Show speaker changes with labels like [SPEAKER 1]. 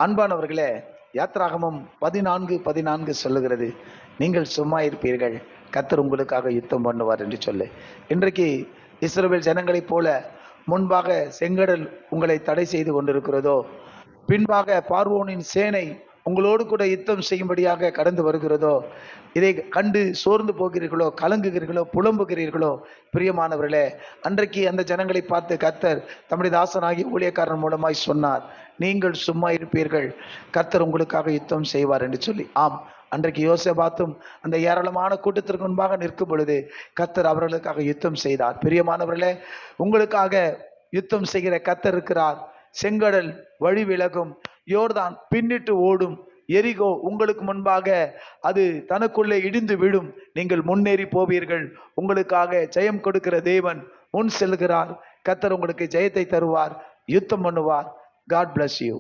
[SPEAKER 1] அன்பானவர்களே, யாத்ராகமம் 14:14 சொல்லுகிறது, நீங்கள் சும்மா இருப்பீர்கள், கர்த்தர் உங்களுக்காக யுத்தம் பண்ணுவார் என்று சொல்லு. இன்றைக்கு இஸ்ரவேல் ஜனங்களைப் போல முன்பாக செங்கடல் உங்களை தடை செய்து கொண்டிருக்கிறதோ, பின்பாக பார்வோனின் சேனை உங்களோடு கூட யுத்தம் செய்யும்படியாக கடந்து வருகிறதோ, இதை கண்டு சோர்ந்து போகிறீர்களோ, கலங்குகிறீர்களோ, புலம்புகிறீர்களோ, பிரியமானவர்களே, அன்றைக்கு அந்த ஜனங்களை பார்த்து கர்த்தர் தம்முடைய தாசனாகிய ஊழியக்காரன் மூலமாய் சொன்னார், நீங்கள் சும்மா இருப்பீர்கள், கர்த்தர் உங்களுக்காக யுத்தம் செய்வார் என்று சொல்லி. ஆம், அன்றைக்கு யோசேபாத்தும் அந்த ஏராளமான கூட்டத்திற்கு முன்பாக நிற்கும் பொழுது கர்த்தர் அவர்களுக்காக யுத்தம் செய்தார். பிரியமானவர்களே, உங்களுக்காக யுத்தம் செய்கிற கர்த்தர் இருக்கிறார். செங்கடல் வழி விலகும், யோர்தான் பின்னிட்டு ஓடும், எரிகோ உங்களுக்கு முன்பாக அது தனக்குள்ளே இடிந்து விடும், நீங்கள் முன்னேறி போவீர்கள். உங்களுக்காக ஜெயம் கொடுக்கிற தேவன் முன் செல்கிறார். கர்த்தர் உங்களுக்கு ஜெயத்தை தருவார், யுத்தம் பண்ணுவார். God bless you.